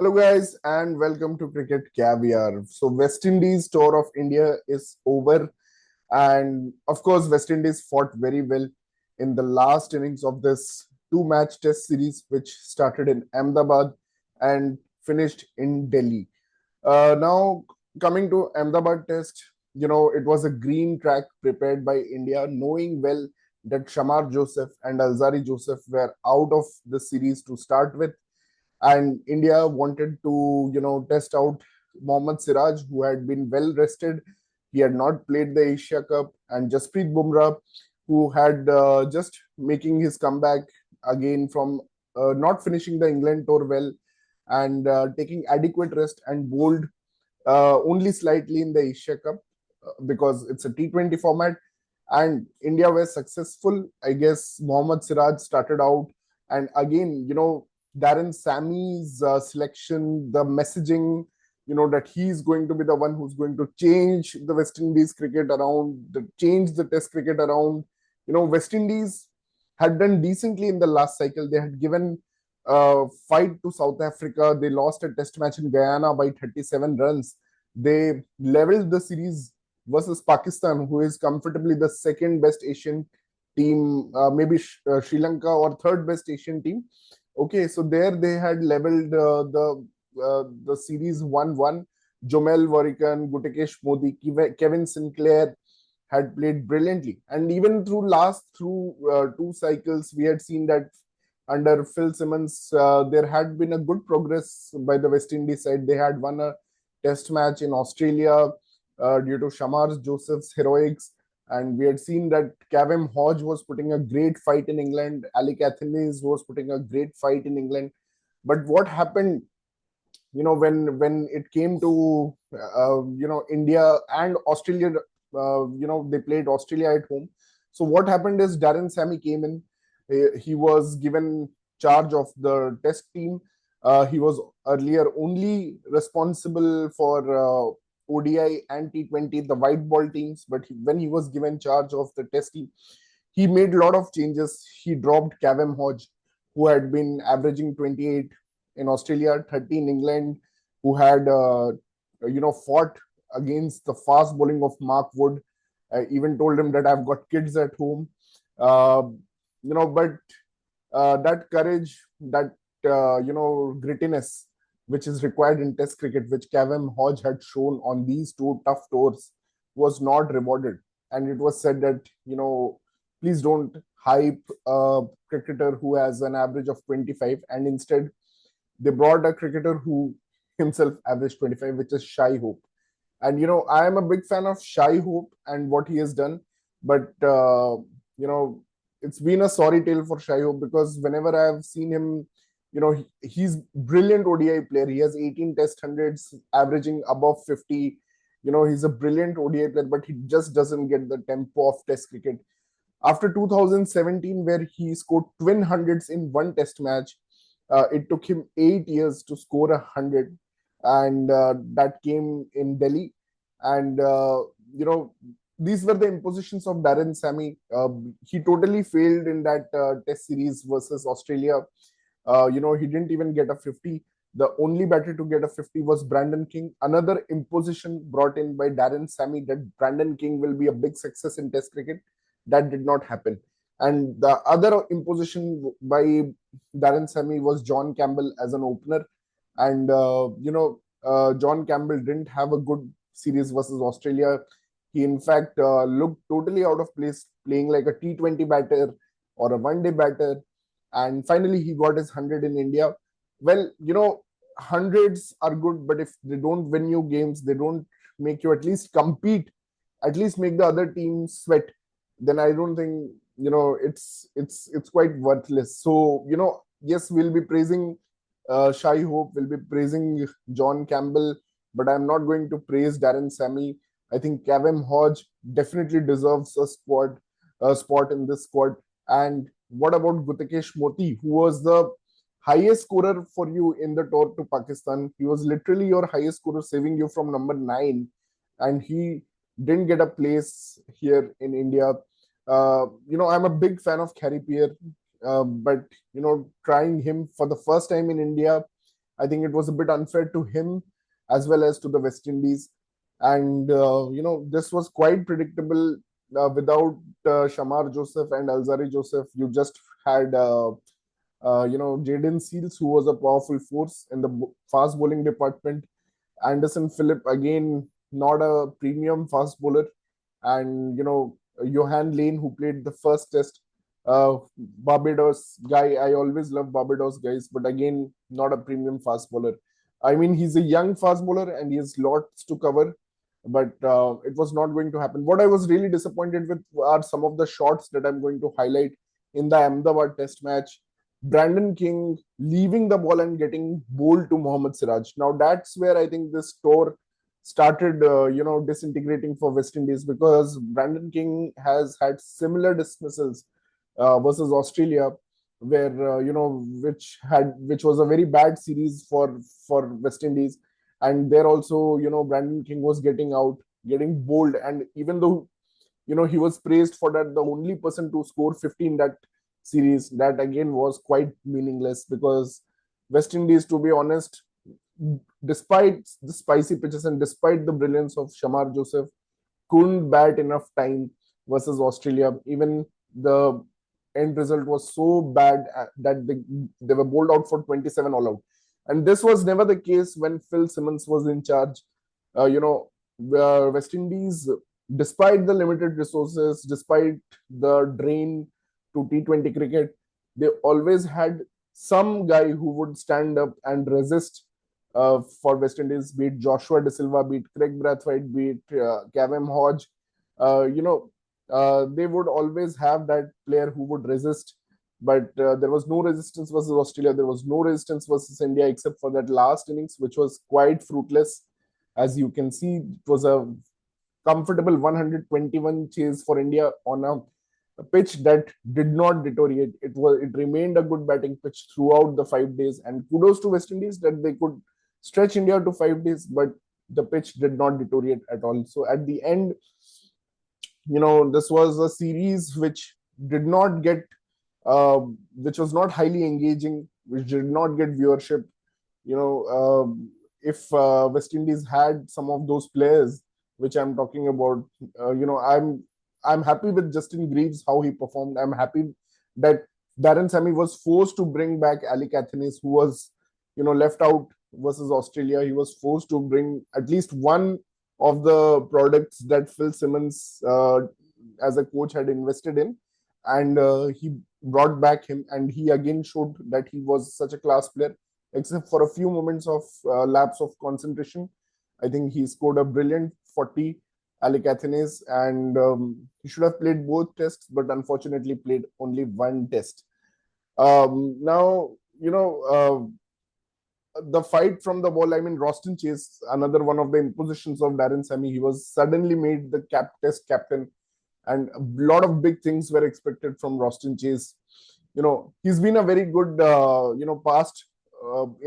Hello, guys, and welcome to Cricket Caviar. So, West Indies tour of India is over, and of course, West Indies fought very well in the last innings of this two-match Test series, which started in Ahmedabad and finished in Delhi. Now, coming to Ahmedabad Test, it was a green track prepared by India, knowing well that Shamar Joseph and Alzari Joseph were out of the series to start with, and India wanted to test out Mohammad Siraj, who had been well rested. He had not played the Asia Cup, and Jasprit Bumrah, who had just making his comeback again from not finishing the England tour well and taking adequate rest and bowled only slightly in the Asia Cup because it's a T20 format. And India were successful. I guess Mohammad Siraj started out, and again, Darren Sammy's selection, the messaging, that he's going to be the one who's going to change the West Indies cricket around, change the Test cricket around. West Indies had done decently in the last cycle. They had given fight to South Africa. They lost a Test match in Guyana by 37 runs. They leveled the series versus Pakistan, who is comfortably the second best Asian team, maybe Sri Lanka or third best Asian team. Okay, so there they had leveled the series 1-1. Jomel Warrican, Gutekesh Modi, Kevin Sinclair had played brilliantly, and even through two cycles, we had seen that under Phil Simmons, there had been a good progress by the West Indies side. They had won a Test match in Australia due to Shamar Joseph's heroics. And we had seen that Cavem Hodge was putting a great fight in England. Alec Athens was putting a great fight in England. But what happened, when it came to, India and Australia, they played Australia at home. So what happened is Darren Sammy came in. He was given charge of the Test team. He was earlier only responsible for ODI and T20, the white ball teams. But when he was given charge of the Test team, he made a lot of changes. He dropped Cavem Hodge, who had been averaging 28 in Australia, 30 in England, who had fought against the fast bowling of Mark Wood. I even told him that I've got kids at home. Uh, but that courage, that grittiness, which is required in Test cricket, which Cavem Hodge had shown on these two tough tours, was not rewarded. And it was said that, please don't hype a cricketer who has an average of 25, and instead they brought a cricketer who himself averaged 25, which is Shai Hope. And I am a big fan of Shai Hope and what he has done, but it's been a sorry tale for Shai Hope, because whenever I have seen him, he's brilliant ODI player. He has 18 Test hundreds, averaging above 50. He's a brilliant ODI player, but he just doesn't get the tempo of Test cricket. After 2017, where he scored twin hundreds in one Test match, it took him 8 years to score 100, and that came in Delhi. And these were the impositions of Darren Sammy. He totally failed in that Test series versus Australia. He didn't even get a 50. The only batter to get a 50 was Brandon King. Another imposition brought in by Darren Sammy that Brandon King will be a big success in Test cricket. That did not happen. And the other imposition by Darren Sammy was John Campbell as an opener. And, John Campbell didn't have a good series versus Australia. He, in fact, looked totally out of place, playing like a T20 batter or a one-day batter. And finally, he got his 100 in India. Well, hundreds are good, but if they don't win you games, they don't make you at least compete, at least make the other team sweat, then I don't think it's quite worthless. So yes, we'll be praising Shai Hope, we'll be praising John Campbell, but I'm not going to praise Darren Sammy. I think Cavem Hodge definitely deserves a spot in this squad. And what about Gutekesh Moti, who was the highest scorer for you in the tour to Pakistan? He was literally your highest scorer, saving you from number 9, and he didn't get a place here in India. I'm a big fan of Carey Pierre, but trying him for the first time in India, I think it was a bit unfair to him as well as to the West Indies. And, this was quite predictable without Shamar Joseph and Alzari Joseph. You just had, Jaden Seals, who was a powerful force in the fast bowling department. Anderson Phillip, again, not a premium fast bowler. And, Johan Lane, who played the first test, Barbados guy. I always love Barbados guys, but again, not a premium fast bowler. I mean, he's a young fast bowler and he has lots to cover, but it was not going to happen. What I was really disappointed with are some of the shots that I'm going to highlight in the Ahmedabad test match. Brandon King leaving the ball and getting bowled to Mohammad Siraj. Now that's where I think this tour started, disintegrating for West Indies, because Brandon King has had similar dismissals versus Australia, where which was a very bad series for West Indies, and there also Brandon King was getting out, getting bowled, and even though he was praised for that, the only person to score 50 in that series, that again was quite meaningless, because West Indies, to be honest, despite the spicy pitches and despite the brilliance of Shamar Joseph, couldn't bat enough time versus Australia. Even the end result was so bad that they were bowled out for 27 all out. And this was never the case when Phil Simmons was in charge. West Indies, despite the limited resources, despite the drain to T20 cricket, they always had some guy who would stand up and resist for West Indies, be it Joshua De Silva, be it Craig Brathwaite, be it Cavem Hodge. They would always have that player who would resist. But there was no resistance versus Australia. There was no resistance versus India, except for that last innings, which was quite fruitless. As you can see, it was a comfortable 121 chase for India on a pitch that did not deteriorate. It remained a good batting pitch throughout the 5 days. And kudos to West Indies that they could stretch India to 5 days, but the pitch did not deteriorate at all. So at the end, this was a series which did not get, which was not highly engaging, which did not get viewership. If West Indies had some of those players which I'm talking about, I'm happy with Justin Greaves, how he performed. I'm happy that Darren Sammy was forced to bring back Ali Cathenis, who was, left out versus Australia. He was forced to bring at least one of the products that Phil Simmons, as a coach, had invested in. And he brought back him, and he again showed that he was such a class player, except for a few moments of lapse of concentration. I think he scored a brilliant 40, Ali Cathenis, and he should have played both tests, but unfortunately played only one test. Now, the fight from the ball, I mean, Roston Chase, another one of the impositions of Darren Sammy. He was suddenly made the test captain, and a lot of big things were expected from Roston Chase. He's been a very good, in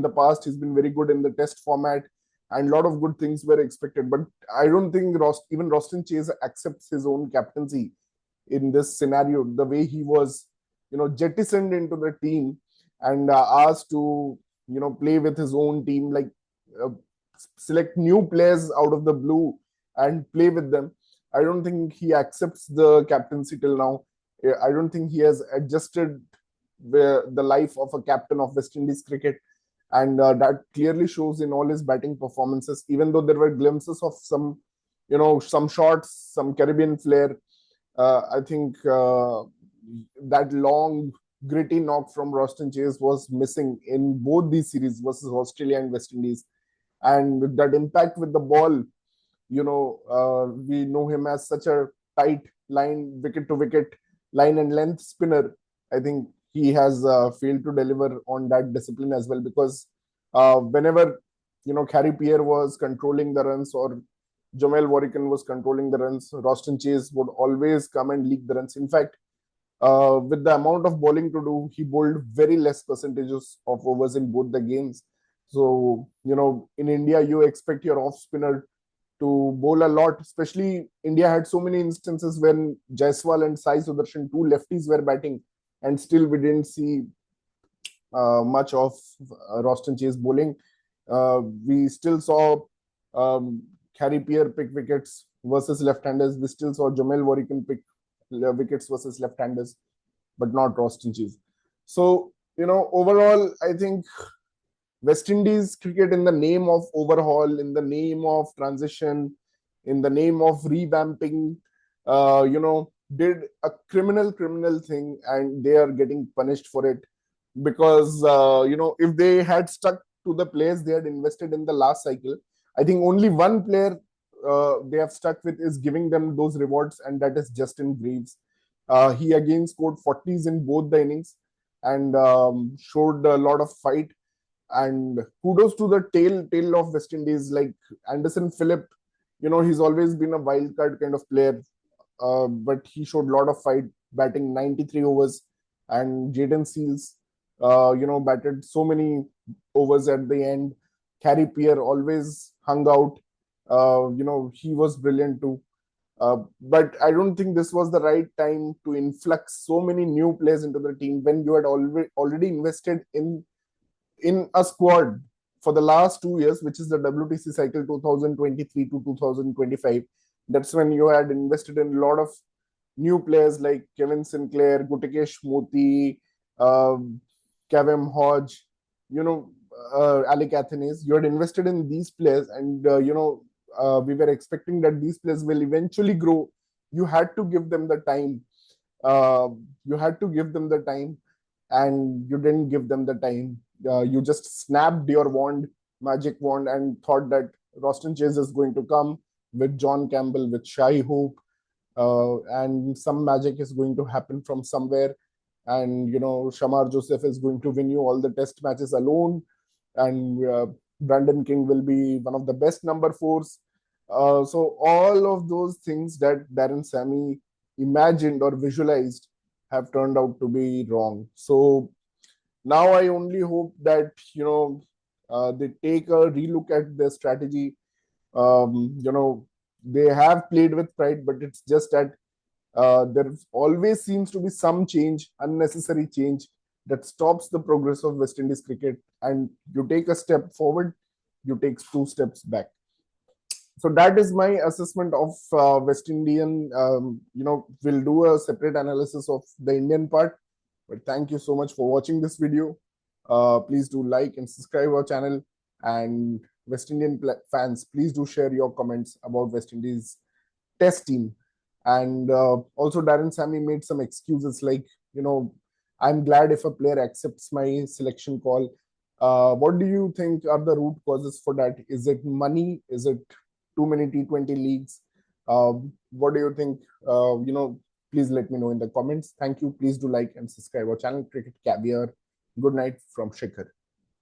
the past, he's been very good in the test format, and a lot of good things were expected. But I don't think even Roston Chase accepts his own captaincy in this scenario. The way he was, jettisoned into the team and asked to, play with his own team, like select new players out of the blue and play with them. I don't think he accepts the captaincy till now. I don't think he has adjusted the life of a captain of West Indies cricket. And that clearly shows in all his batting performances, even though there were glimpses of some shots, some Caribbean flair. I think that long, gritty knock from Roston Chase was missing in both these series versus Australia and West Indies. And with that impact with the ball, we know him as such a tight line, wicket to wicket, line and length spinner. I think he has failed to deliver on that discipline as well, because whenever, Harry Pierre was controlling the runs or Jamel Warrican was controlling the runs, Roston Chase would always come and leak the runs. In fact, with the amount of bowling to do, he bowled very less percentages of overs in both the games. So, in India, you expect your off spinner to bowl a lot. Especially India had so many instances when Jaiswal and Sai Sudarshan, two lefties, were batting, and still we didn't see much of Roston Chase bowling. We still saw Harry Pierre pick wickets versus left-handers. We still saw Jamel Warrican pick wickets versus left-handers, but not Roston Chase. So, overall, I think West Indies cricket, in the name of overhaul, in the name of transition, in the name of revamping, did a criminal thing, and they are getting punished for it because if they had stuck to the players they had invested in the last cycle, I think only one player they have stuck with is giving them those rewards, and that is Justin Greaves. He again scored 40s in both the innings and showed a lot of fight. And kudos to the tail of West Indies, like Anderson Phillip. He's always been a wild card kind of player, but he showed a lot of fight, batting 93 overs. And Jaden Seals, batted so many overs at the end. Harry Pierre always hung out. He was brilliant too. But I don't think this was the right time to influx so many new players into the team when you had already invested in a squad for the last 2 years, which is the WTC cycle 2023 to 2025. That's when you had invested in a lot of new players like Kevin Sinclair, Gutikesh Moti, Kevin Hodge, Alec Athens. You had invested in these players, and we were expecting that these players will eventually grow. You had to give them the time. And you didn't give them the time. You just snapped your magic wand, and thought that Roston Chase is going to come with John Campbell, with Shai Hope, and some magic is going to happen from somewhere. And Shamar Joseph is going to win you all the test matches alone, and Brandon King will be one of the best number fours. So all of those things that Darren Sammy imagined or visualized have turned out to be wrong. So now I only hope that they take a relook at their strategy. They have played with pride, but it's just that there always seems to be some change, unnecessary change, that stops the progress of West Indies cricket. And you take a step forward, you take 2 steps back. So that is my assessment of West Indian. We'll do a separate analysis of the Indian part. But thank you so much for watching this video. Please do like and subscribe our channel. And West Indian fans, please do share your comments about West Indies test team. And also Darren Sammy made some excuses like, I'm glad if a player accepts my selection call. What do you think are the root causes for that? Is it money? Is it too many T20 leagues? What do you think? Please let me know in the comments. Thank you. Please do like and subscribe our channel, Cricket Caviar. Good night from Shikhar.